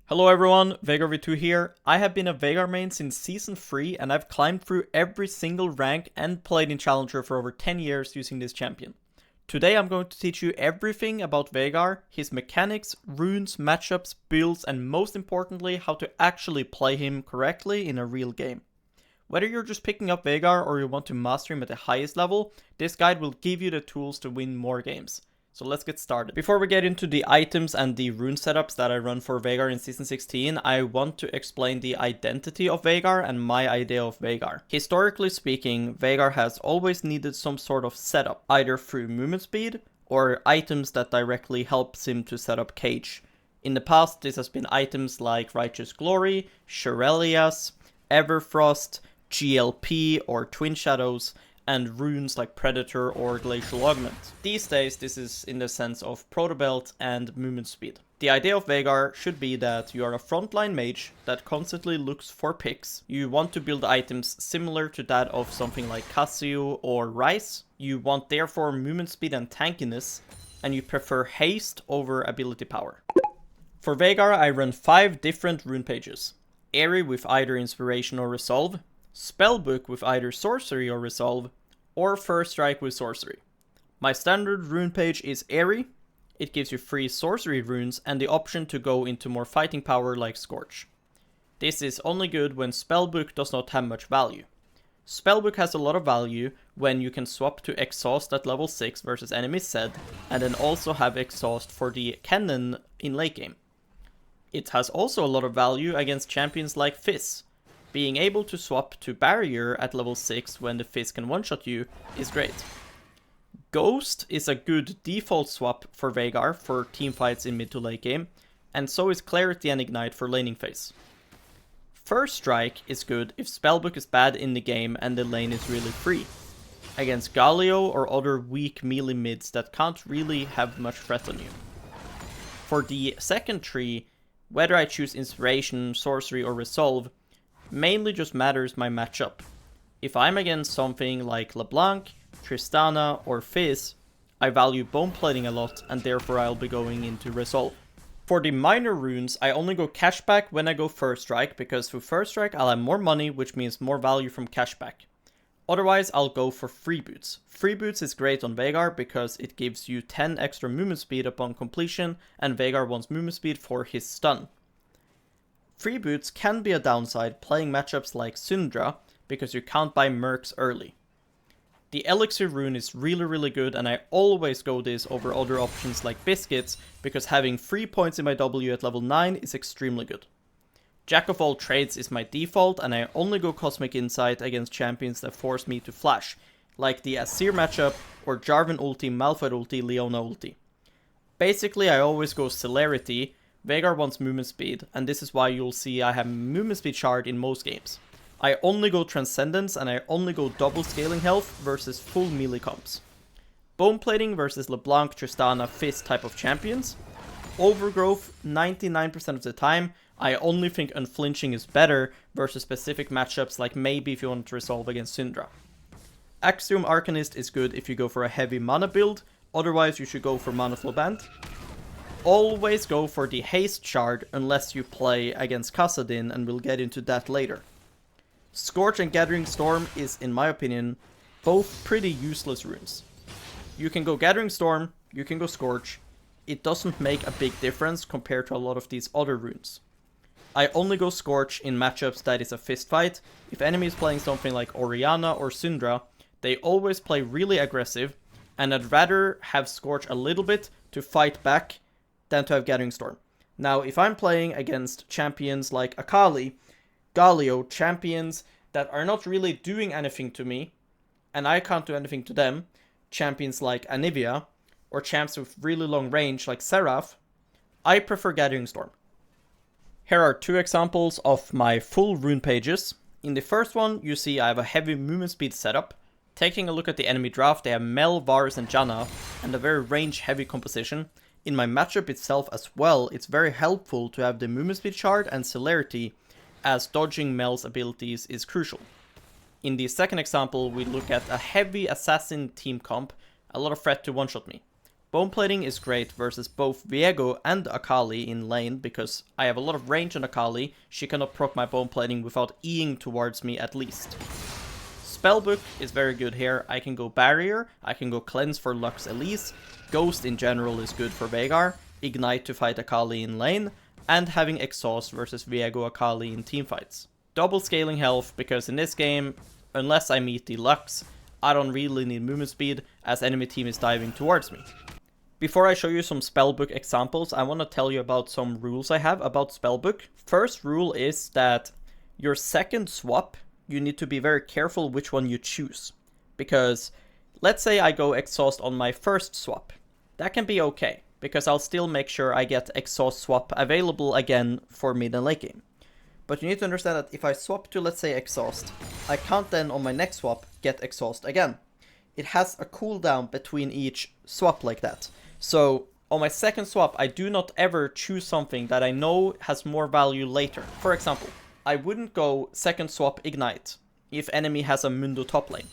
Hello everyone, Veigar V2 here. I have been a Veigar main since Season 3 and I've climbed through every single rank and played in Challenger for over 10 years using this champion. Today I'm going to teach you everything about Veigar, his mechanics, runes, matchups, builds, and most importantly how to actually play him correctly in a real game. Whether you're just picking up Veigar or you want to master him at the highest level, this guide will give you the tools to win more games. So let's get started. Before we get into the items and the rune setups that I run for Veigar in Season 16, I want to explain the identity of Veigar and my idea of Veigar. Historically speaking, Veigar has always needed some sort of setup, either through movement speed or items that directly helps him to set up cage. In the past, this has been items like Righteous Glory, Shurelias, Everfrost, GLP or Twin Shadows, and runes like Predator or Glacial Augment. These days, this is in the sense of Protobelt and movement speed. The idea of Veigar should be that you are a frontline mage that constantly looks for picks. You want to build items similar to that of something like Cassio or Rice. You want therefore movement speed and tankiness, and you prefer haste over ability power. For Veigar, I run 5 different rune pages. Airy with either Inspiration or Resolve, Spellbook with either Sorcery or Resolve, or First Strike with Sorcery. My standard rune page is Airy. It gives you free sorcery runes and the option to go into more fighting power like Scorch. This is only good when Spellbook does not have much value. Spellbook has a lot of value when you can swap to Exhaust at level 6 versus enemy Zed, and then also have Exhaust for the cannon in late game. It has also a lot of value against champions like Fizz. Being able to swap to Barrier at level 6 when the Fizz can one-shot you is great. Ghost is a good default swap for Veigar for teamfights in mid to late game, and so is Clarity and Ignite for laning phase. First Strike is good if Spellbook is bad in the game and the lane is really free, against Galio or other weak melee mids that can't really have much threat on you. For the second tree, whether I choose Inspiration, Sorcery or Resolve, mainly just matters my matchup. If I'm against something like LeBlanc, Tristana or Fizz, I value bone plating a lot and therefore I'll be going into Resolve. For the minor runes, I only go cashback when I go First Strike, because through First Strike I'll have more money, which means more value from cashback. Otherwise I'll go for Freeboots. Freeboots is great on Veigar because it gives you 10 extra movement speed upon completion, and Veigar wants movement speed for his stun. Freeboots can be a downside playing matchups like Syndra, because you can't buy mercs early. The Elixir rune is really good, and I always go this over other options like Biscuits, because having 3 points in my W at level 9 is extremely good. Jack of all trades is my default, and I only go Cosmic Insight against champions that force me to flash, like the Azir matchup or Jarvan ulti, Malphite ulti, Leona ulti. Basically I always go Celerity. Veigar wants movement speed, and this is why you'll see I have movement speed shard in most games. I only go Transcendence and I only go double scaling health versus full melee comps. Bone plating versus LeBlanc, Tristana, Fizz type of champions. Overgrowth 99% of the time. I only think Unflinching is better versus specific matchups, like maybe if you want to resolve against Syndra. Axiom Arcanist is good if you go for a heavy mana build, otherwise you should go for Mana Flow Band. Always go for the haste shard unless you play against Kassadin, and we'll get into that later. Scorch and Gathering Storm is, in my opinion, both pretty useless runes. You can go Gathering Storm, you can go Scorch. It doesn't make a big difference compared to a lot of these other runes. I only go Scorch in matchups that is a fist fight. If enemy is playing something like Orianna or Syndra, they always play really aggressive, and I'd rather have Scorch a little bit to fight back than to have Gathering Storm. Now, if I'm playing against champions like Akali, Galio, champions that are not really doing anything to me, and I can't do anything to them, champions like Anivia, or champs with really long range like Seraph, I prefer Gathering Storm. Here are 2 examples of my full rune pages. In the first one, you see I have a heavy movement speed setup. Taking a look at the enemy draft, they have Mel, Varus and Janna, and a very range heavy composition. In my matchup itself as well, it's very helpful to have the movement speed shard and celerity, as dodging Mel's abilities is crucial. In the second example, we look at a heavy assassin team comp, a lot of threat to one-shot me. Bone plating is great versus both Viego and Akali in lane because I have a lot of range on Akali. She cannot proc my bone plating without Eing towards me at least. Spellbook is very good here. I can go Barrier, I can go Cleanse for Lux Elise, Ghost in general is good for Veigar, Ignite to fight Akali in lane, and having Exhaust versus Viego Akali in teamfights. Double scaling health because in this game, unless I meet the Lux, I don't really need movement speed as enemy team is diving towards me. Before I show you some spellbook examples, I want to tell you about some rules I have about spellbook. First rule is that your second swap, you need to be very careful which one you choose. Because let's say I go exhaust on my first swap. That can be okay, because I'll still make sure I get exhaust swap available again for mid and late game. But you need to understand that if I swap to, let's say, exhaust, I can't then on my next swap get exhaust again. It has a cooldown between each swap like that. So on my second swap, I do not ever choose something that I know has more value later. For example, I wouldn't go second swap ignite if enemy has a Mundo top lane,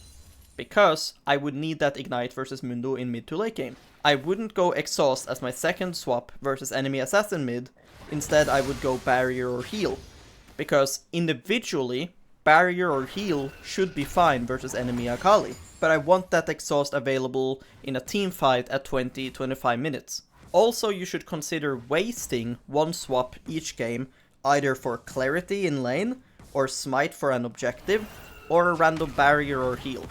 because I would need that ignite versus Mundo in mid to late game. I wouldn't go exhaust as my second swap versus enemy assassin mid. Instead, I would go barrier or heal, because individually, barrier or heal should be fine versus enemy Akali. But I want that exhaust available in a team fight at 20-25 minutes. Also, you should consider wasting one swap each game, either for clarity in lane, or smite for an objective, or a random barrier or heal.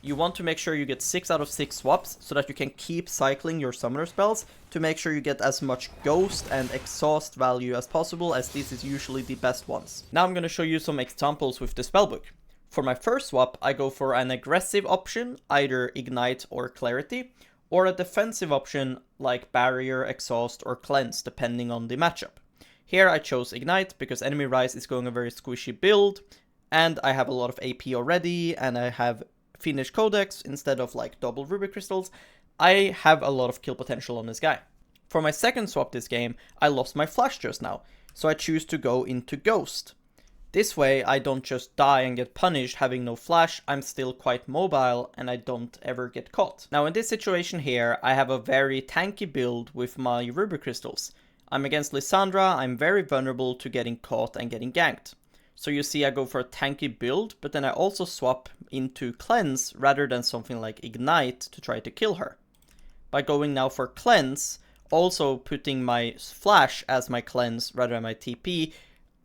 You want to make sure you get 6 out of 6 swaps, so that you can keep cycling your summoner spells, to make sure you get as much ghost and exhaust value as possible, as this is usually the best ones. Now I'm going to show you some examples with the spellbook. For my first swap, I go for an aggressive option, either Ignite or Clarity, or a defensive option like Barrier, Exhaust, or Cleanse, depending on the matchup. Here I chose Ignite because Enemy Rise is going a very squishy build, and I have a lot of AP already, and I have Finish Codex instead of like double Ruby Crystals. I have a lot of kill potential on this guy. For my second swap this game, I lost my flash just now, so I choose to go into Ghost. This way, I don't just die and get punished having no flash, I'm still quite mobile and I don't ever get caught. Now in this situation here, I have a very tanky build with my Ruby Crystals. I'm against Lissandra, I'm very vulnerable to getting caught and getting ganked. So you see I go for a tanky build, but then I also swap into Cleanse rather than something like Ignite to try to kill her. By going now for Cleanse, also putting my flash as my Cleanse rather than my TP,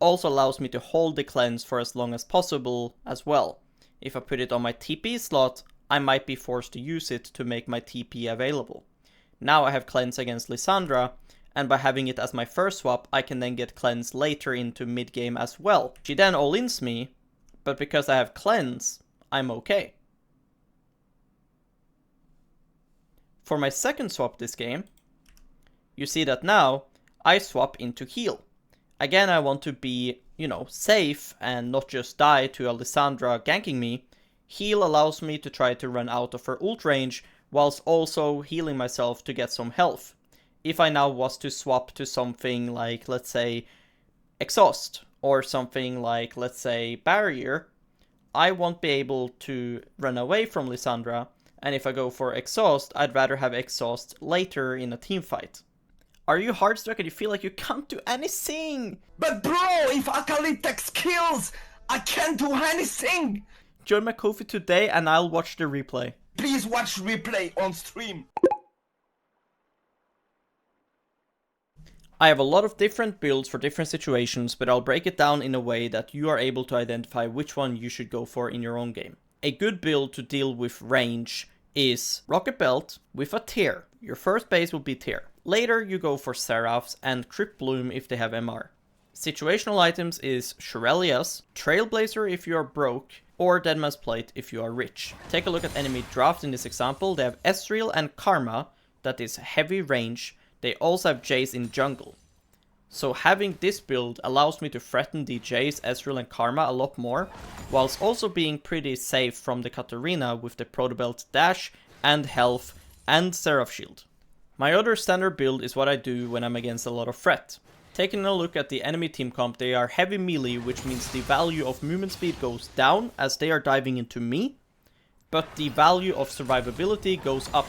also allows me to hold the Cleanse for as long as possible as well. If I put it on my TP slot, I might be forced to use it to make my TP available. Now I have Cleanse against Lissandra, and by having it as my first swap, I can then get Cleanse later into mid game as well. She then all-ins me, but because I have Cleanse, I'm okay. For my second swap this game, you see that now I swap into heal. Again, I want to be, safe and not just die to Lissandra ganking me. Heal allows me to try to run out of her ult range, whilst also healing myself to get some health. If I now was to swap to something like, let's say, Exhaust, or something like, let's say, Barrier, I won't be able to run away from Lissandra, and if I go for Exhaust, I'd rather have Exhaust later in a team fight. Are you hardstruck and you feel like you can't do anything? But bro, if Akali takes kills, I can't do anything! Join my Ko-fi today and I'll watch the replay. Please watch replay on stream. I have a lot of different builds for different situations, but I'll break it down in a way that you are able to identify which one you should go for in your own game. A good build to deal with range is Rocket Belt with a Tear. Your first base will be Tear. Later you go for Seraphs and Crypt Bloom if they have MR. Situational items is Shurelias, Trailblazer if you are broke, or Deadman's Plate if you are rich. Take a look at enemy draft in this example. They have Ezreal and Karma, that is heavy range. They also have Jace in jungle. So having this build allows me to threaten the Jace, Ezreal and Karma a lot more, whilst also being pretty safe from the Katarina with the Protobelt dash and health and Seraph Shield. My other standard build is what I do when I'm against a lot of threat. Taking a look at the enemy team comp, they are heavy melee, which means the value of movement speed goes down as they are diving into me, but the value of survivability goes up.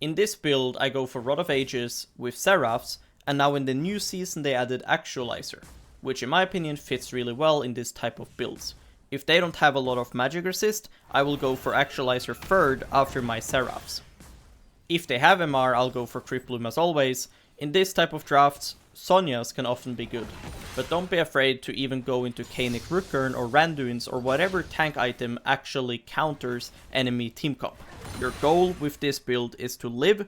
In this build I go for Rod of Ages with Seraphs, and now in the new season they added Actualizer, which in my opinion fits really well in this type of builds. If they don't have a lot of magic resist, I will go for Actualizer third after my Seraphs. If they have MR, I'll go for Crit Bloom as always. In this type of drafts, Sonias can often be good, but don't be afraid to even go into Kaenic Rookern or Randuins or whatever tank item actually counters enemy team comp. Your goal with this build is to live,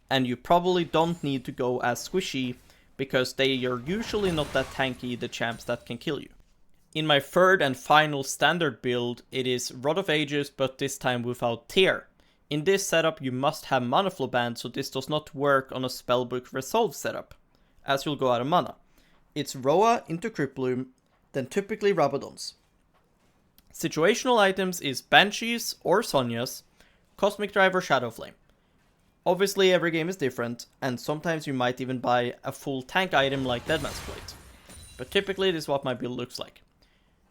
and you probably don't need to go as squishy, because they are usually not that tanky, the champs that can kill you. In my third and final standard build, it is Rod of Ages, but this time without Tear. In this setup you must have mana flow banned, so this does not work on a spellbook resolve setup, as you'll go out of mana. It's Roa into Crit Bloom, then typically Rabadons. Situational items is Banshees or Sonias, Cosmic Drive or Shadow Flame. Obviously every game is different, and sometimes you might even buy a full tank item like Deadman's Plate. But typically this is what my build looks like.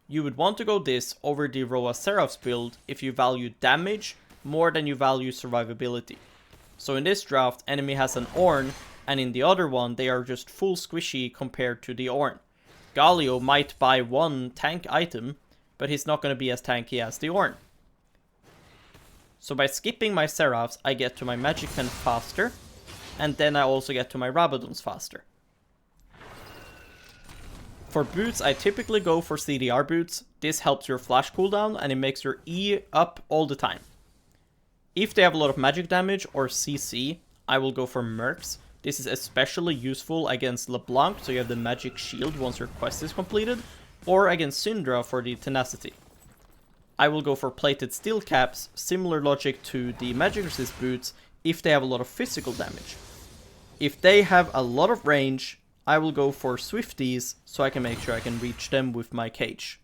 You would want to go this over the Roa Seraphs build if you value damage more than you value survivability. So in this draft, enemy has an Ornn, and in the other one they are just full squishy compared to the Ornn. Galio might buy one tank item, but he's not going to be as tanky as the Ornn. So by skipping my Seraphs, I get to my Magic Pen faster, and then I also get to my Rabadons faster. For boots, I typically go for CDR boots. This helps your flash cooldown and it makes your E up all the time. If they have a lot of magic damage or CC, I will go for Mercs. This is especially useful against LeBlanc, so you have the magic shield once your quest is completed, or against Syndra for the tenacity. I will go for plated steel caps, similar logic to the magic resist boots, if they have a lot of physical damage. If they have a lot of range, I will go for Swifties, so I can make sure I can reach them with my cage.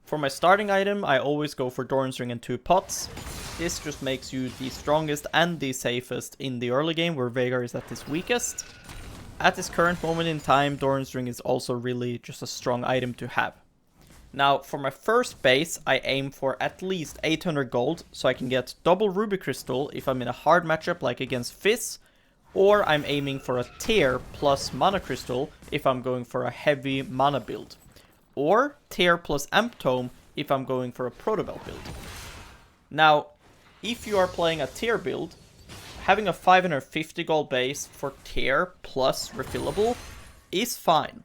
For my starting item, I always go for Doran's Ring and 2 pots. This just makes you the strongest and the safest in the early game, where Veigar is at his weakest. At this current moment in time, Doran's Ring is also really just a strong item to have. Now, for my first base, I aim for at least 800 gold, so I can get double Ruby Crystal if I'm in a hard matchup like against Fizz, or I'm aiming for a Tear plus Mana Crystal if I'm going for a heavy mana build, or Tear plus Amp Tome if I'm going for a Protobelt build. Now, if you are playing a Tear build, having a 550 gold base for Tear plus refillable is fine.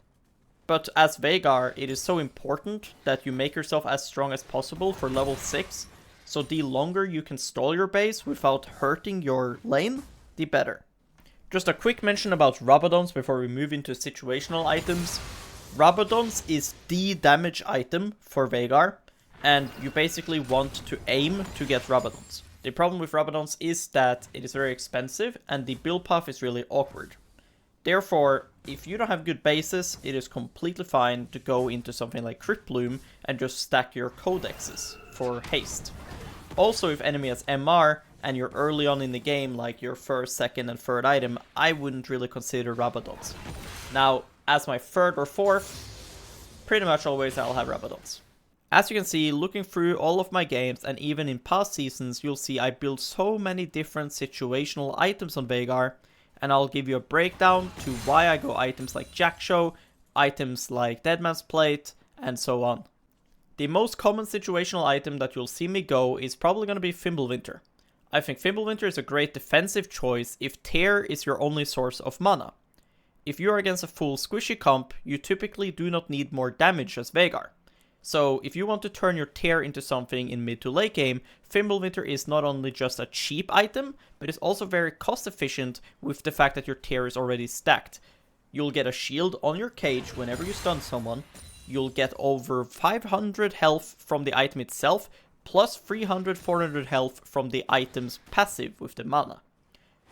But as Veigar, it is so important that you make yourself as strong as possible for level 6, so the longer you can stall your base without hurting your lane, the better. Just a quick mention about Rabadons before we move into situational items. Rabadons is the damage item for Veigar, and you basically want to aim to get Rabadons. The problem with Rabadons is that it is very expensive and the build path is really awkward. Therefore, if you don't have good bases, it is completely fine to go into something like Crit Bloom and just stack your codexes for haste. Also, if enemy has MR and you're early on in the game, like your first, second and third item, I wouldn't really consider Rabadons. Now, as my third or fourth, pretty much always I'll have Rabadons. As you can see, looking through all of my games and even in past seasons, you'll see I build so many different situational items on Veigar, and I'll give you a breakdown to why I go items like Jackshow, items like Deadman's Plate, and so on. The most common situational item that you'll see me go is probably going to be Fimbulwinter. I think Fimbulwinter is a great defensive choice if Tear is your only source of mana. If you are against a full squishy comp, you typically do not need more damage as Veigar. So if you want to turn your Tear into something in mid to late game, Fimbulwinter is not only just a cheap item, but it's also very cost efficient with the fact that your Tear is already stacked. You'll get a shield on your cage whenever you stun someone, you'll get over 500 health from the item itself, plus 300-400 health from the item's passive with the mana.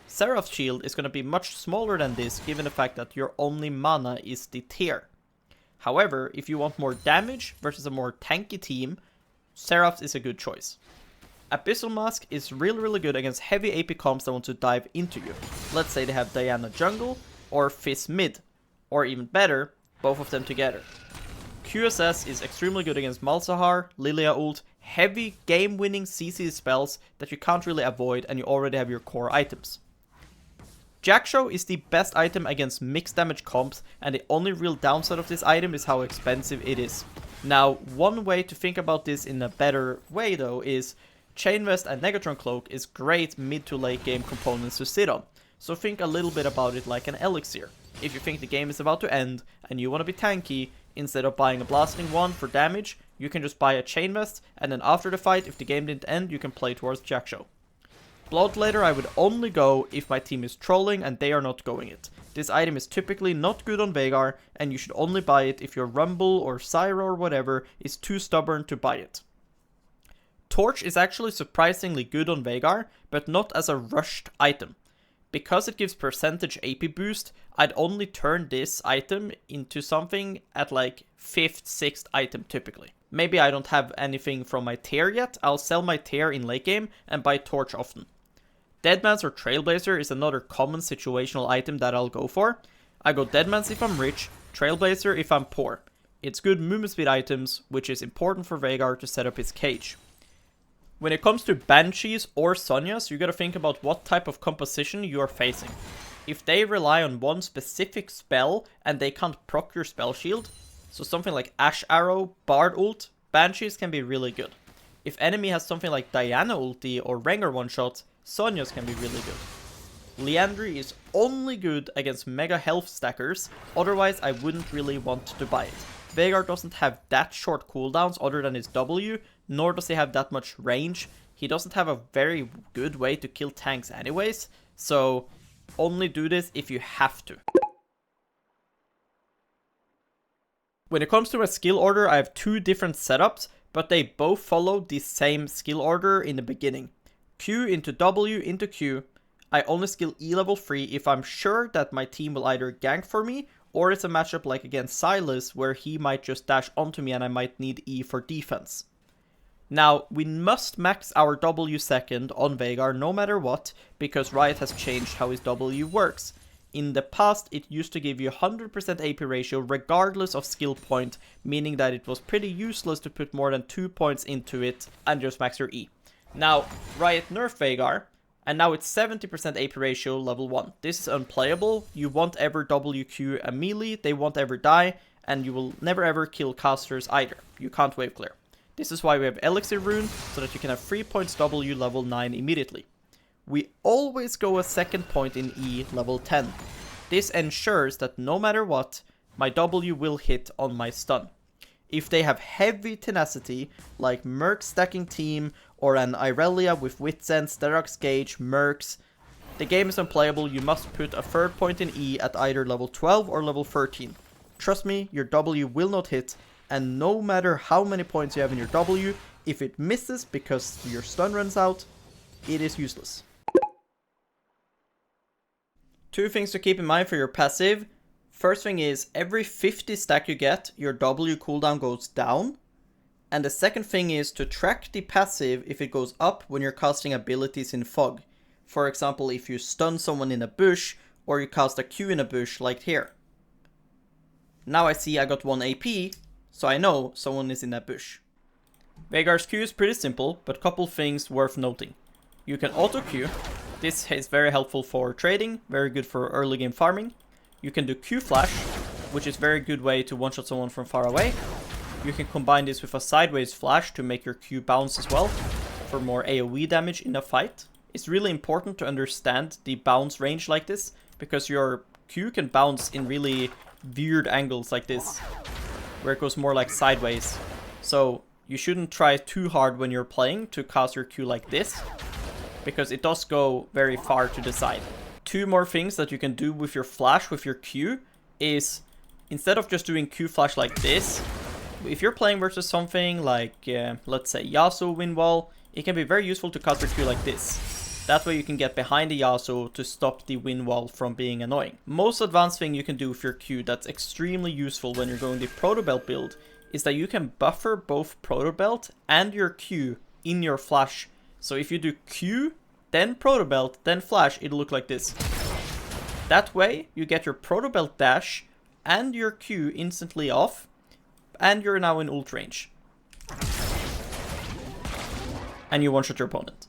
Seraph's shield is going to be much smaller than this, given the fact that your only mana is the Tear. However, if you want more damage versus a more tanky team, Seraphs is a good choice. Abyssal Mask is really good against heavy AP comps that want to dive into you. Let's say they have Diana jungle or Fizz mid, or even better, both of them together. QSS is extremely good against Malzahar, Lilia ult, heavy game-winning CC spells that you can't really avoid and you already have your core items. Jackshow is the best item against mixed damage comps, and the only real downside of this item is how expensive it is. Now, one way to think about this in a better way though is Chain Vest and Negatron Cloak is great mid to late game components to sit on, so think a little bit about it like an elixir. If you think the game is about to end and you want to be tanky, instead of buying a blasting one for damage, you can just buy a Chain Vest, and then after the fight, if the game didn't end, you can play towards Jackshow. Bloodletter I would only go if my team is trolling and they are not going it. This item is typically not good on Veigar, and you should only buy it if your Rumble or Syro or whatever is too stubborn to buy it. Torch is actually surprisingly good on Veigar, but not as a rushed item. Because it gives percentage AP boost, I'd only turn this item into something at like 5th, 6th item typically. Maybe I don't have anything from my tier yet, I'll sell my tier in late game and buy Torch often. Deadman's or Trailblazer is another common situational item that I'll go for. I go Deadman's if I'm rich, Trailblazer if I'm poor. It's good movement speed items, which is important for Veigar to set up his cage. When it comes to Banshees or Sonyas, you gotta think about what type of composition you are facing. If they rely on one specific spell and they can't proc your spell shield, so something like Ash Arrow, Bard ult, Banshees can be really good. If enemy has something like Diana ulti or Rengar one-shot, Sonyas can be really good. Liandry is only good against mega health stackers, otherwise I wouldn't really want to buy it. Veigar doesn't have that short cooldowns other than his W, nor does he have that much range. He doesn't have a very good way to kill tanks anyways, so only do this if you have to. When it comes to my skill order, I have two different setups, but they both follow the same skill order in the beginning. Q into W into Q. I only skill E level 3 if I'm sure that my team will either gank for me, or it's a matchup like against Silas where he might just dash onto me and I might need E for defense. Now, we must max our W second on Veigar no matter what, because Riot has changed how his W works. In the past, it used to give you 100% AP ratio regardless of skill point, meaning that it was pretty useless to put more than 2 points into it and just max your E. Now, Riot nerfed Veigar, and now it's 70% AP ratio level 1. This is unplayable, you won't ever WQ a melee, they won't ever die, and you will never ever kill casters either. You can't wave clear. This is why we have Elixir Rune, so that you can have 3 points W level 9 immediately. We always go a second point in E level 10. This ensures that no matter what, my W will hit on my stun. If they have heavy tenacity, like Merc stacking team, or an Irelia with Witsend, Sterak's Gage, Mercs, the game is unplayable. You must put a third point in E at either level 12 or level 13. Trust me, your W will not hit, and no matter how many points you have in your W, if it misses because your stun runs out, it is useless. Two things to keep in mind for your passive. First thing is, every 50 stack you get, your W cooldown goes down. And the second thing is to track the passive if it goes up when you're casting abilities in fog. For example, if you stun someone in a bush, or you cast a Q in a bush, like here. Now I see I got 1 AP, so I know someone is in that bush. Veigar's Q is pretty simple, but couple things worth noting. You can auto Q. This is very helpful for trading, very good for early game farming. You can do Q flash, which is a very good way to one-shot someone from far away. You can combine this with a sideways flash to make your Q bounce as well, for more AoE damage in a fight. It's really important to understand the bounce range like this, because your Q can bounce in really weird angles like this, where it goes more like sideways. So you shouldn't try too hard when you're playing to cast your Q like this, because it does go very far to the side. Two more things that you can do with your flash, with your Q, is instead of just doing Q flash like this, if you're playing versus something like, let's say Yasuo wind wall, it can be very useful to cast your Q like this. That way you can get behind the Yasuo to stop the wind wall from being annoying. Most advanced thing you can do with your Q that's extremely useful when you're going the Proto Belt build is that you can buffer both Proto Belt and your Q in your flash. So if you do Q, then Proto Belt, then flash, it'll look like this. That way you get your Proto Belt dash and your Q instantly off, and you're now in ult range. And you one-shot your opponent.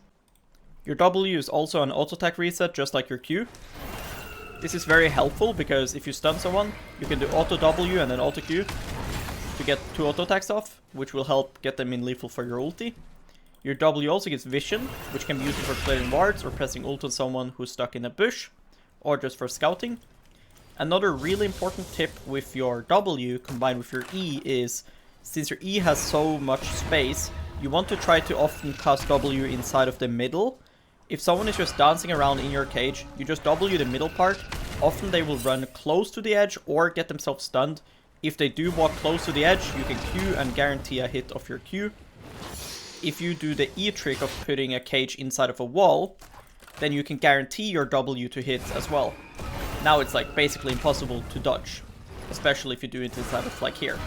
Your W is also an auto-attack reset, just like your Q. This is very helpful because if you stun someone, you can do auto W and then auto Q to get 2 auto attacks off, which will help get them in lethal for your ulti. Your W also gives vision, which can be used for clearing wards or pressing ult on someone who's stuck in a bush, or just for scouting. Another really important tip with your W combined with your E is, since your E has so much space, you want to try to often cast W inside of the middle. If someone is just dancing around in your cage, you just W the middle part. Often they will run close to the edge or get themselves stunned. If they do walk close to the edge, you can Q and guarantee a hit of your Q. If you do the E trick of putting a cage inside of a wall, then you can guarantee your W to hit as well. Now it's like basically impossible to dodge, especially if you do it inside of like here.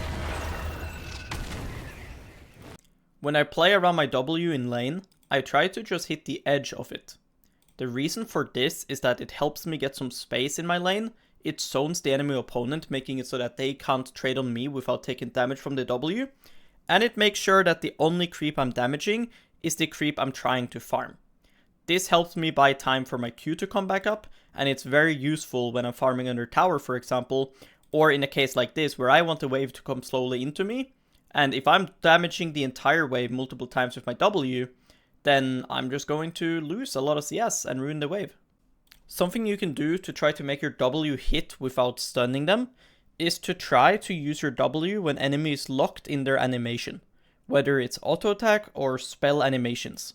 When I play around my W in lane, I try to just hit the edge of it. The reason for this is that it helps me get some space in my lane. It zones the enemy opponent, making it so that they can't trade on me without taking damage from the W. And it makes sure that the only creep I'm damaging is the creep I'm trying to farm. This helps me buy time for my Q to come back up, and it's very useful when I'm farming under tower, for example, or in a case like this where I want the wave to come slowly into me. And if I'm damaging the entire wave multiple times with my W, then I'm just going to lose a lot of CS and ruin the wave. Something you can do to try to make your W hit without stunning them is to try to use your W when enemy is locked in their animation, whether it's auto attack or spell animations.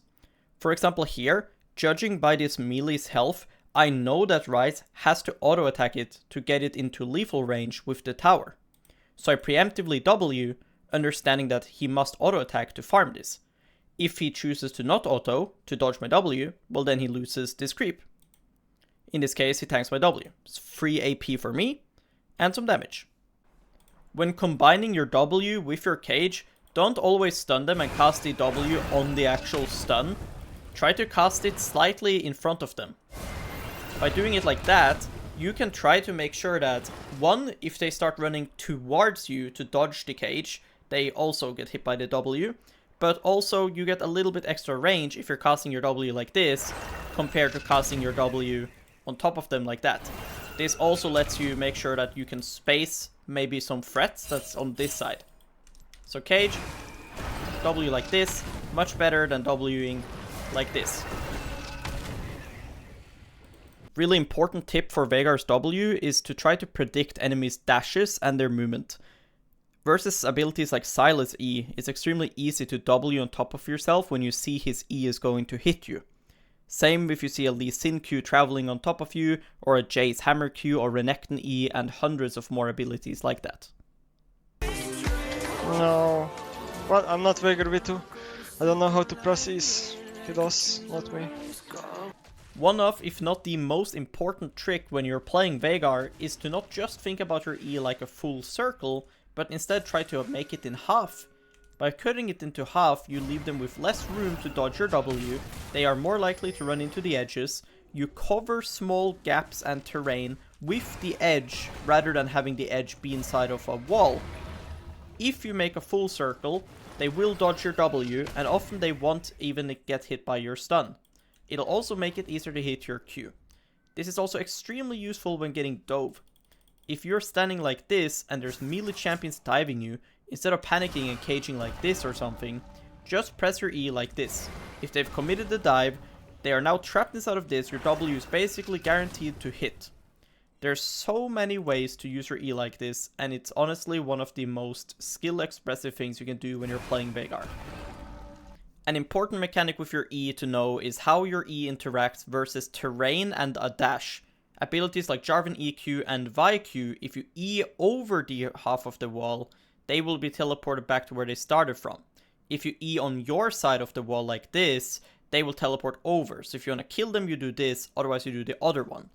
For example here, judging by this melee's health, I know that Ryze has to auto attack it to get it into lethal range with the tower. So I preemptively W, understanding that he must auto attack to farm this. If he chooses to not auto, to dodge my W, well then he loses this creep. In this case, he tanks my W. It's free AP for me, and some damage. When combining your W with your cage, don't always stun them and cast the W on the actual stun. Try to cast it slightly in front of them. By doing it like that, you can try to make sure that, one, if they start running towards you to dodge the cage, they also get hit by the W, but also you get a little bit extra range if you're casting your W like this, compared to casting your W on top of them like that. This also lets you make sure that you can space maybe some threats that's on this side. So cage, W like this, much better than Wing like this. Really important tip for Veigar's W is to try to predict enemies' dashes and their movement. Versus abilities like Sylas E, it's extremely easy to W on top of yourself when you see his E is going to hit you. Same if you see a Lee Sin Q traveling on top of you, or a Jay's Hammer Q or Renekton E, and hundreds of more abilities like that. No. What? I'm not Veigar V2. I don't know how to press E's. He does, not me. One of, if not the most important trick when you're playing Veigar is to not just think about your E like a full circle, but instead try to make it in half. By cutting it into half, you leave them with less room to dodge your W, they are more likely to run into the edges, you cover small gaps and terrain with the edge rather than having the edge be inside of a wall. If you make a full circle, they will dodge your W, and often they won't even get hit by your stun. It'll also make it easier to hit your Q. This is also extremely useful when getting dove. If you're standing like this and there's melee champions diving you, instead of panicking and caging like this or something, just press your E like this. If they've committed the dive, they are now trapped inside of this, your W is basically guaranteed to hit. There's so many ways to use your E like this, and it's honestly one of the most skill expressive things you can do when you're playing Veigar. An important mechanic with your E to know is how your E interacts versus terrain and a dash. Abilities like Jarvan EQ and Vi Q, if you E over the half of the wall, they will be teleported back to where they started from. If you E on your side of the wall like this, they will teleport over. So if you want to kill them, you do this, otherwise you do the other one.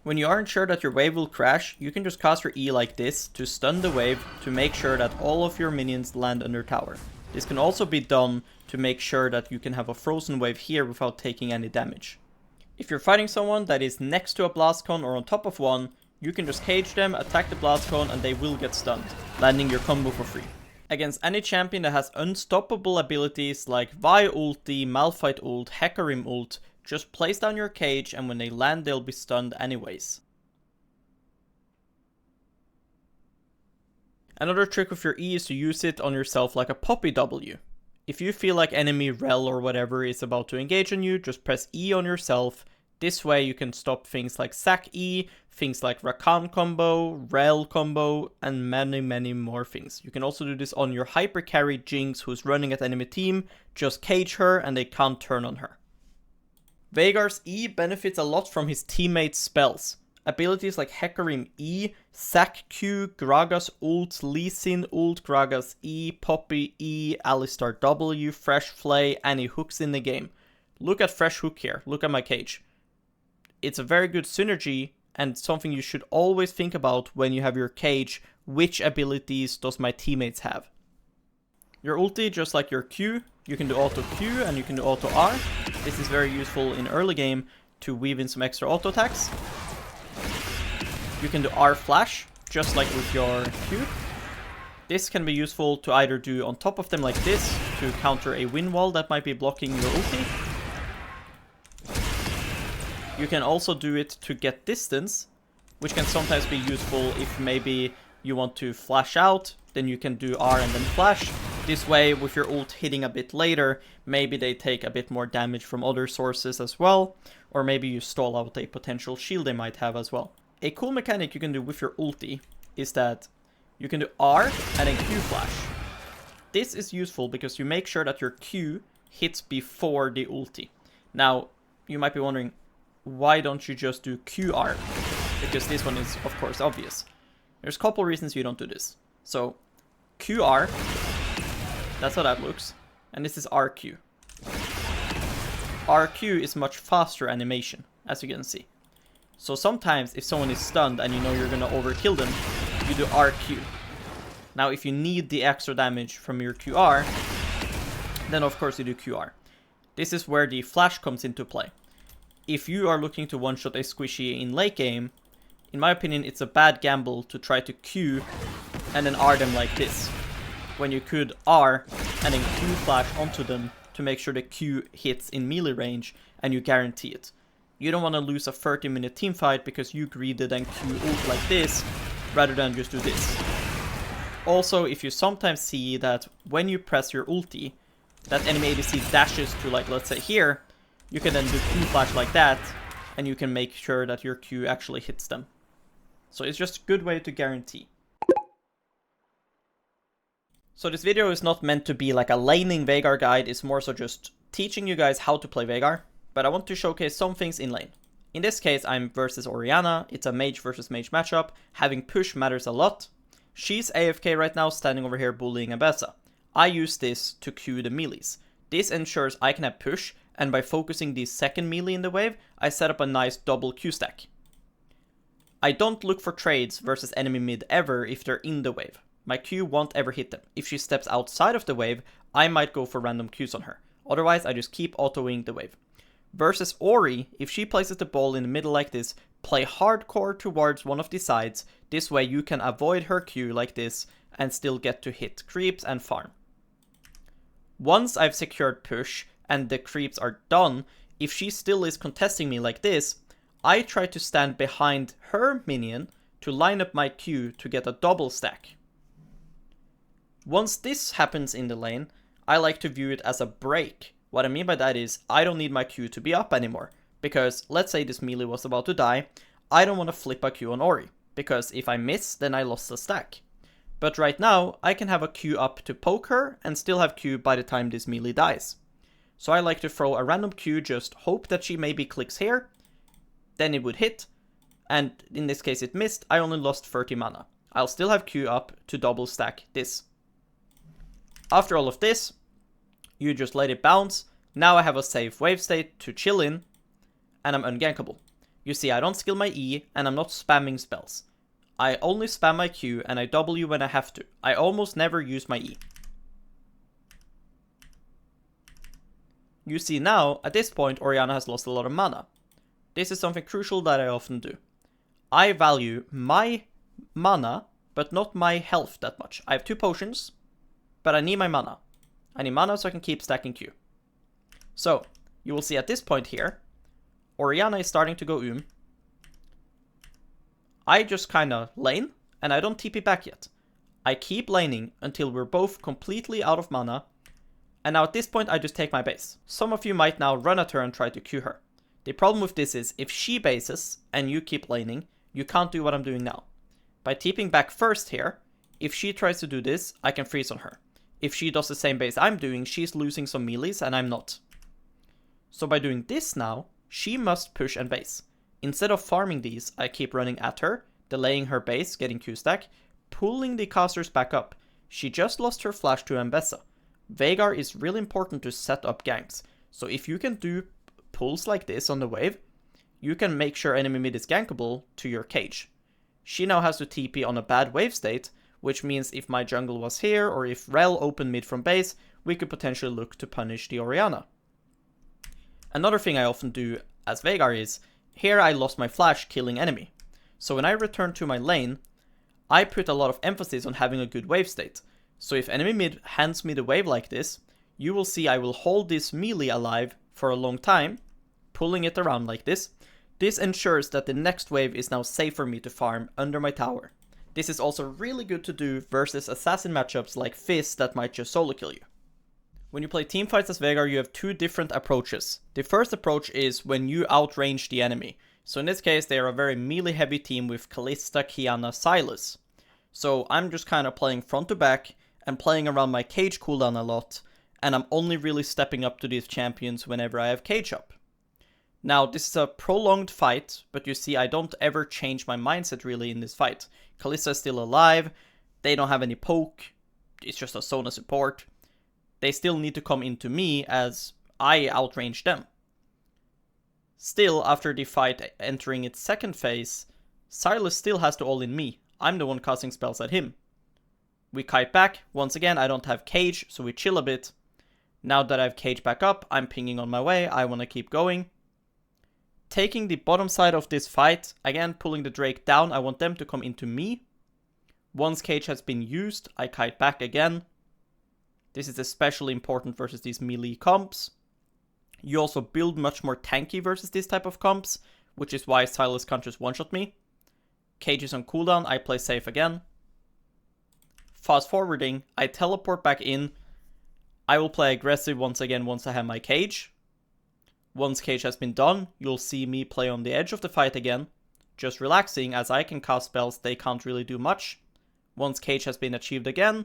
When you aren't sure that your wave will crash, you can just cast your E like this to stun the wave to make sure that all of your minions land under tower. This can also be done to make sure that you can have a frozen wave here without taking any damage. If you're fighting someone that is next to a blast cone or on top of one, you can just cage them, attack the blast cone, and they will get stunned, landing your combo for free. Against any champion that has unstoppable abilities like Vi ulti, Malphite ult, Hecarim ult, just place down your cage and when they land they'll be stunned anyways. Another trick with your E is to use it on yourself like a poppy W. If you feel like enemy rel or whatever is about to engage on you, just press E on yourself. This way you can stop things like Sack E, things like Rakan combo, rel combo, and many more things. You can also do this on your hyper carry Jinx who's running at enemy team. Just cage her and they can't turn on her. Veigar's E benefits a lot from his teammates' spells. Abilities like Hecarim E, Sack Q, Gragas ult, Lee Sin ult, Gragas E, Poppy E, Alistar W, Fresh Flay, any hooks in the game. Look at Fresh Hook here, look at my cage. It's a very good synergy and something you should always think about when you have your cage. Which abilities does my teammates have? Your ulti, just like your Q, you can do auto Q and you can do auto R. This is very useful in early game to weave in some extra auto attacks. You can do R flash, just like with your Q. This can be useful to either do on top of them like this, to counter a wind wall that might be blocking your ulti. You can also do it to get distance, which can sometimes be useful if maybe you want to flash out, then you can do R and then flash. This way, with your ult hitting a bit later, maybe they take a bit more damage from other sources as well, or maybe you stall out a potential shield they might have as well. A cool mechanic you can do with your ulti is that you can do R and then Q flash. This is useful because you make sure that your Q hits before the ulti. Now, you might be wondering, why don't you just do QR? Because this one is, of course, obvious. There's a couple reasons you don't do this. So, QR, that's how that looks. And this is RQ. RQ is much faster animation, as you can see. So sometimes, if someone is stunned and you know you're gonna overkill them, you do RQ. Now, if you need the extra damage from your QR, then of course you do QR. This is where the flash comes into play. If you are looking to one-shot a squishy in late game, in my opinion, it's a bad gamble to try to Q and then R them like this, when you could R and then Q flash onto them to make sure the Q hits in melee range and you guarantee it. You don't want to lose a 30-minute team fight because you greeded and Q ult like this, rather than just do this. Also, if you sometimes see that when you press your ulti, that enemy ADC dashes to, like, let's say here, you can then do Q flash like that, and you can make sure that your Q actually hits them. So it's just a good way to guarantee. So this video is not meant to be like a laning Veigar guide, it's more so just teaching you guys how to play Veigar. But I want to showcase some things in lane. In this case, I'm versus Orianna. It's a mage versus mage matchup. Having push matters a lot. She's AFK right now, standing over here bullying Abessa. I use this to Q the melees. This ensures I can have push, and by focusing the second melee in the wave, I set up a nice double Q stack. I don't look for trades versus enemy mid ever if they're in the wave. My Q won't ever hit them. If she steps outside of the wave, I might go for random Qs on her. Otherwise, I just keep autoing the wave. Versus Ori, if she places the ball in the middle like this, play hardcore towards one of the sides. This way you can avoid her Q like this and still get to hit creeps and farm. Once I've secured push and the creeps are done, if she still is contesting me like this, I try to stand behind her minion to line up my Q to get a double stack. Once this happens in the lane, I like to view it as a break. What I mean by that is, I don't need my Q to be up anymore, because let's say this melee was about to die, I don't want to flip a Q on Ori, because if I miss, then I lost a stack. But right now, I can have a Q up to poke her, and still have Q by the time this melee dies. So I like to throw a random Q, just hope that she maybe clicks here, then it would hit, and in this case it missed, I only lost 30 mana. I'll still have Q up to double stack this. After all of this, you just let it bounce. Now I have a safe wave state to chill in, and I'm ungankable. You see, I don't skill my E, and I'm not spamming spells. I only spam my Q, and I W when I have to. I almost never use my E. You see now, at this point, Orianna has lost a lot of mana. This is something crucial that I often do. I value my mana, but not my health that much. I have 2 potions, but I need my mana. I need mana so I can keep stacking Q. So, you will see at this point here, Orianna is starting to go I just kinda lane, and I don't TP back yet. I keep laning until we're both completely out of mana, and now at this point I just take my base. Some of you might now run at her and try to Q her. The problem with this is, if she bases and you keep laning, you can't do what I'm doing now. By TPing back first here, if she tries to do this, I can freeze on her. If she does the same base I'm doing, she's losing some melees and I'm not. So by doing this now, she must push and base. Instead of farming these, I keep running at her, delaying her base, getting Q-stack, pulling the casters back up. She just lost her flash to Mbessa. Veigar is really important to set up ganks. So if you can do pulls like this on the wave, you can make sure enemy mid is gankable to your cage. She now has to TP on a bad wave state, which means if my jungle was here, or if Rel opened mid from base, we could potentially look to punish the Orianna. Another thing I often do as Veigar is, here I lost my flash killing enemy. So when I return to my lane, I put a lot of emphasis on having a good wave state. So if enemy mid hands me the wave like this, you will see I will hold this melee alive for a long time, pulling it around like this. This ensures that the next wave is now safe for me to farm under my tower. This is also really good to do versus assassin matchups like Fizz that might just solo kill you. When you play teamfights as Veigar, you have two different approaches. The first approach is when you outrange the enemy. So in this case, they are a very melee heavy team with Kalista, Kiana, Sylas. So I'm just kind of playing front to back and playing around my cage cooldown a lot, and I'm only really stepping up to these champions whenever I have cage up. Now, this is a prolonged fight, but you see I don't ever change my mindset really in this fight. Kalista is still alive, they don't have any poke, it's just a Sona support. They still need to come into me as I outrange them. Still, after the fight entering its second phase, Sylas still has to all in me. I'm the one casting spells at him. We kite back, once again I don't have cage, so we chill a bit. Now that I've cage back up, I'm pinging on my way, I want to keep going. Taking the bottom side of this fight, again pulling the Drake down, I want them to come into me. Once cage has been used, I kite back again. This is especially important versus these melee comps. You also build much more tanky versus this type of comps, which is why Sylas can't just one-shot me. Cage is on cooldown, I play safe again. Fast forwarding, I teleport back in. I will play aggressive once again once I have my cage. Once cage has been done, you'll see me play on the edge of the fight again, just relaxing as I can cast spells, they can't really do much. Once cage has been achieved again,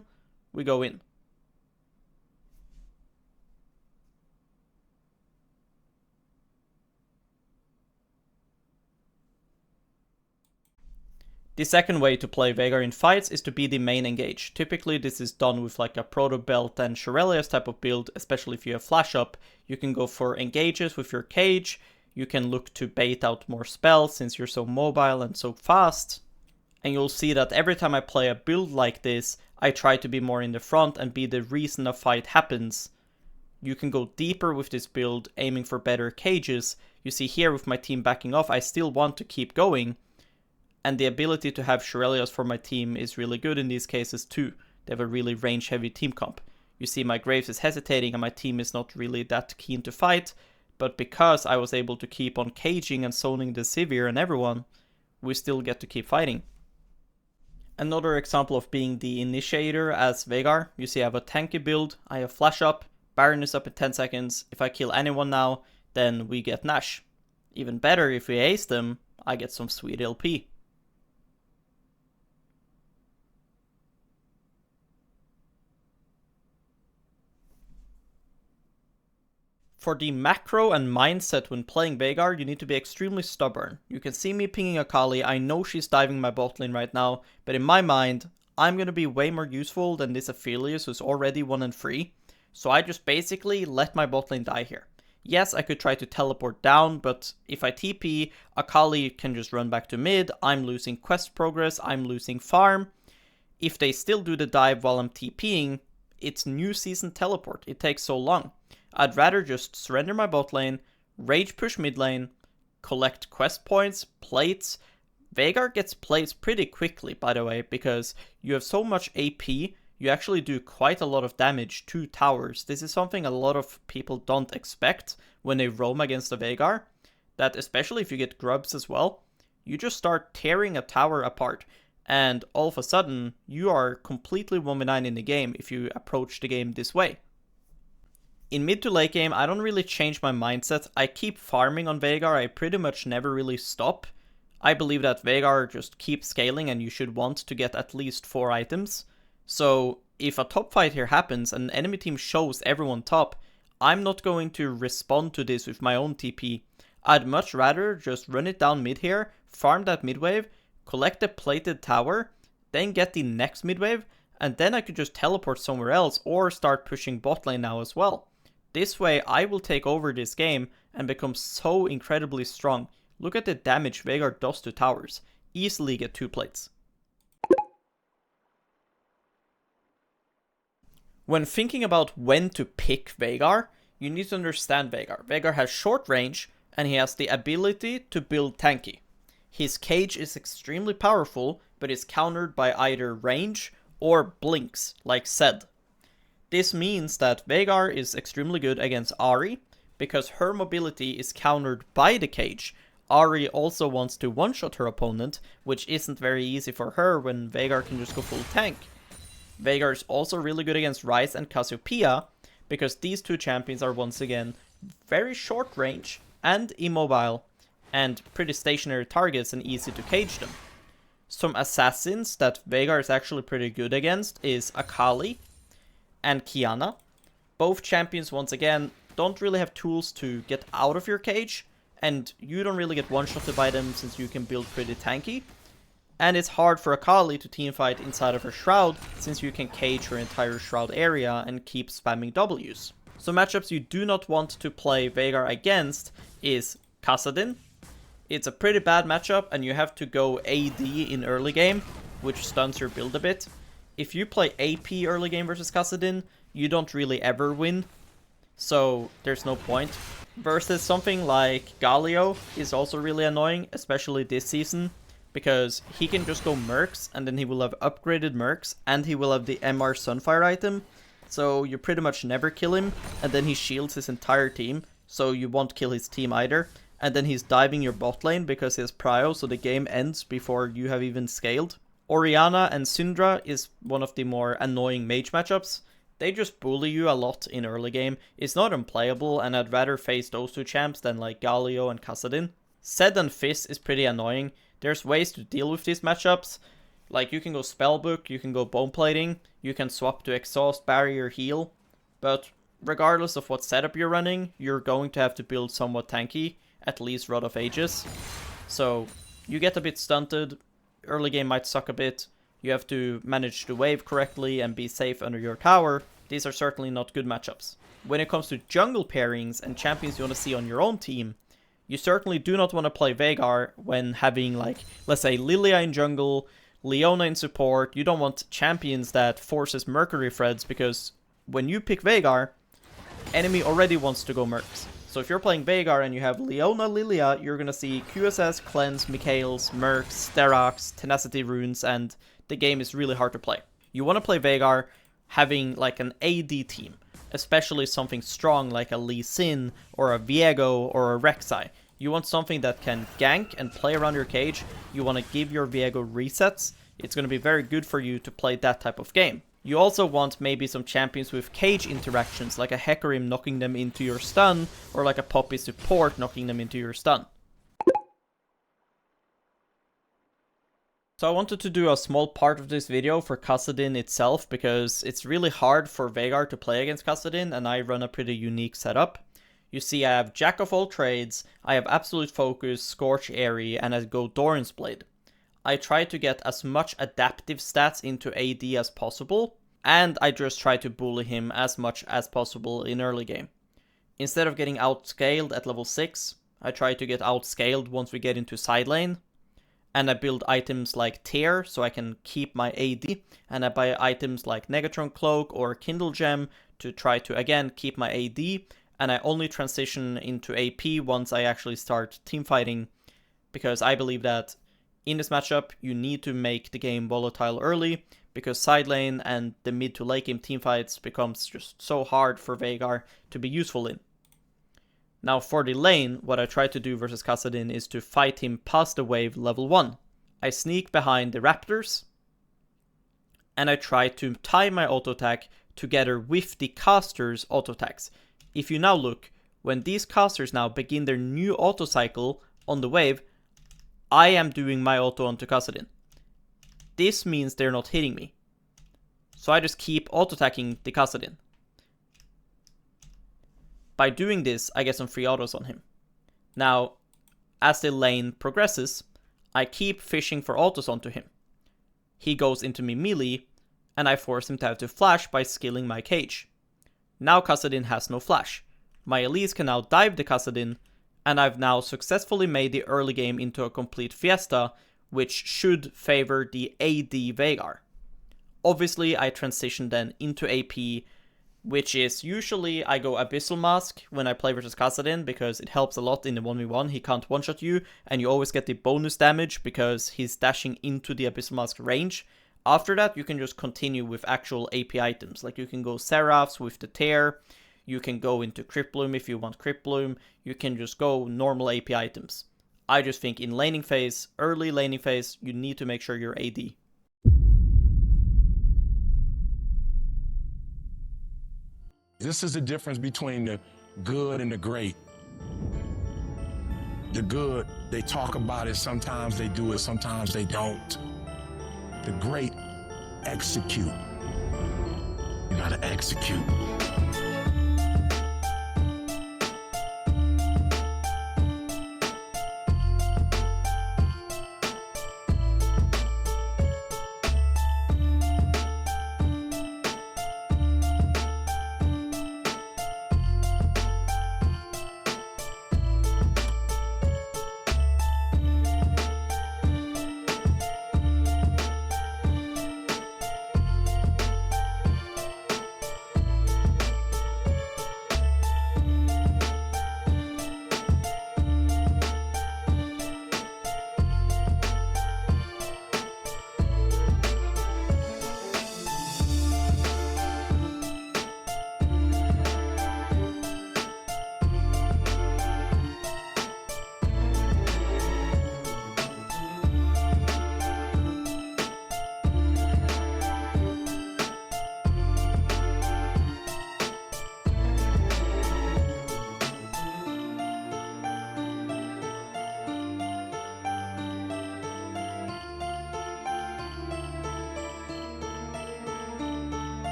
we go in. The second way to play Veigar in fights is to be the main engage. Typically this is done with like a Proto Belt and Shurelia's type of build, especially if you have flash up. You can go for engages with your cage, you can look to bait out more spells since you're so mobile and so fast. And you'll see that every time I play a build like this, I try to be more in the front and be the reason a fight happens. You can go deeper with this build, aiming for better cages. You see here with my team backing off, I still want to keep going. And the ability to have Shurelias for my team is really good in these cases too. They have a really range heavy team comp. You see my Graves is hesitating and my team is not really that keen to fight. But because I was able to keep on caging and zoning the Sivir and everyone, we still get to keep fighting. Another example of being the initiator as Veigar. You see I have a tanky build, I have flash up, Baron is up in 10 seconds. If I kill anyone now, then we get Nash. Even better, if we ace them, I get some sweet LP. For the macro and mindset when playing Veigar, you need to be extremely stubborn. You can see me pinging Akali, I know she's diving my bot lane right now, but in my mind, I'm gonna be way more useful than this Aphelios who's already 1 and 3. So I just basically let my bot lane die here. Yes, I could try to teleport down, but if I TP, Akali can just run back to mid, I'm losing quest progress, I'm losing farm. If they still do the dive while I'm TPing, it's new season teleport, it takes so long. I'd rather just surrender my bot lane, rage push mid lane, collect quest points, plates. Veigar gets plates pretty quickly, by the way, because you have so much AP, you actually do quite a lot of damage to towers. This is something a lot of people don't expect when they roam against a Veigar, that especially if you get grubs as well, you just start tearing a tower apart. and all of a sudden, you are completely 1v9 in the game if you approach the game this way. In mid to late game, I don't really change my mindset. I keep farming on Veigar, I pretty much never really stop. I believe that Veigar just keeps scaling and you should want to get at least 4 items. So if a top fight here happens and the enemy team shows everyone top, I'm not going to respond to this with my own TP. I'd much rather just run it down mid here, farm that mid wave, collect the plated tower, then get the next mid wave, and then I could just teleport somewhere else or start pushing bot lane now as well. This way I will take over this game and become so incredibly strong. Look at the damage Veigar does to towers. Easily get 2 plates. When thinking about when to pick Veigar, you need to understand Veigar. Veigar has short range and he has the ability to build tanky. His cage is extremely powerful, but is countered by either range or blinks, like said. This means that Veigar is extremely good against Ahri, because her mobility is countered by the cage. Ahri also wants to one-shot her opponent, which isn't very easy for her when Veigar can just go full tank. Veigar is also really good against Ryze and Cassiopeia, because these 2 champions are once again very short range and immobile, and pretty stationary targets and easy to cage them. Some assassins that Veigar is actually pretty good against is Akali and Kiana. Both champions, once again, don't really have tools to get out of your cage, and you don't really get one-shotted by them since you can build pretty tanky. And it's hard for Akali to teamfight inside of her Shroud, since you can cage her entire Shroud area and keep spamming Ws. So matchups you do not want to play Veigar against is Kassadin. It's a pretty bad matchup and you have to go AD in early game, which stuns your build a bit. If you play AP early game versus Kassadin, you don't really ever win, so there's no point. Versus something like Galio is also really annoying, especially this season, because he can just go Mercs and then he will have upgraded Mercs and he will have the MR Sunfire item, so you pretty much never kill him, and then he shields his entire team, so you won't kill his team either. And then he's diving your bot lane because he has prio, so the game ends before you have even scaled. Orianna and Syndra is one of the more annoying mage matchups. They just bully you a lot in early game. It's not unplayable, and I'd rather face those 2 champs than like Galio and Kassadin. Zed and Fizz is pretty annoying. There's ways to deal with these matchups. Like you can go Spellbook, you can go Bone Plating, you can swap to Exhaust, Barrier, Heal. But regardless of what setup you're running, you're going to have to build somewhat tanky. At least Rod of Ages. So you get a bit stunted, early game might suck a bit, you have to manage the wave correctly and be safe under your tower. These are certainly not good matchups. When it comes to jungle pairings and champions you want to see on your own team, you certainly do not want to play Veigar when having, like, let's say Lilia in jungle, Leona in support. You don't want champions that forces Mercury threads, because when you pick Veigar, enemy already wants to go Mercs. So if you're playing Veigar and you have Leona Lilia, you're going to see QSS, Cleanse, Mikhails, Mercs, Sterox, Tenacity Runes, and the game is really hard to play. You want to play Veigar having like an AD team, especially something strong like a Lee Sin or a Viego or a Rek'Sai. You want something that can gank and play around your cage. You want to give your Viego resets. It's going to be very good for you to play that type of game. You also want maybe some champions with cage interactions, like a Hecarim knocking them into your stun, or like a Poppy support knocking them into your stun. So I wanted to do a small part of this video for Kassadin itself, because it's really hard for Veigar to play against Kassadin, and I run a pretty unique setup. You see, I have Jack of all trades, I have Absolute Focus, Scorch Airy, and I go Doran's Blade. I try to get as much adaptive stats into AD as possible, and I just try to bully him as much as possible in early game. Instead of getting outscaled at level 6, I try to get outscaled once we get into side lane, and I build items like Tear so I can keep my AD, and I buy items like Negatron Cloak or Kindle Gem to try to again keep my AD, and I only transition into AP once I actually start teamfighting, because I believe that in this matchup, you need to make the game volatile early, because side lane and the mid to late game teamfights becomes just so hard for Veigar to be useful in. Now for the lane, what I try to do versus Kassadin is to fight him past the wave level 1. I sneak behind the raptors, and I try to time my auto attack together with the caster's auto attacks. If you now look, when these casters now begin their new auto cycle on the wave, I am doing my auto onto Kassadin. This means they're not hitting me. So I just keep auto attacking the Kassadin. By doing this, I get some free autos on him. Now, as the lane progresses, I keep fishing for autos onto him. He goes into me melee, and I force him to have to flash by skilling my cage. Now Kassadin has no flash. My Elise can now dive the Kassadin, and I've now successfully made the early game into a complete fiesta, which should favor the AD Veigar. Obviously, I transition then into AP, which is usually I go Abyssal Mask when I play versus Kassadin, because it helps a lot in the 1v1. He can't one-shot you, and you always get the bonus damage because he's dashing into the Abyssal Mask range. After that, you can just continue with actual AP items. Like you can go Seraphs with the Tear, you can go into Crypt Bloom if you want Crypt Bloom, you can just go normal AP items. I just think in laning phase, early laning phase, you need to make sure you're AD. This is the difference between the good and the great. The good, they talk about it, sometimes they do it, sometimes they don't. The great execute. You gotta execute.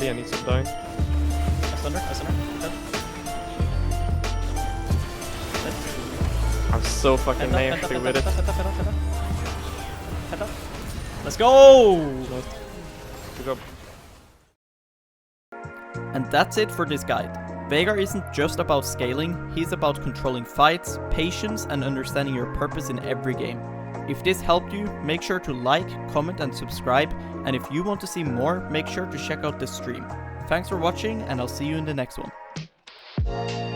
Leon needs to die. I'm so fucking nasty with it. Let's go! Good job. And that's it for this guide. Veigar isn't just about scaling, he's about controlling fights, patience, and understanding your purpose in every game. If this helped you, make sure to like, comment, and subscribe, and if you want to see more, make sure to check out this stream. Thanks for watching, and I'll see you in the next one.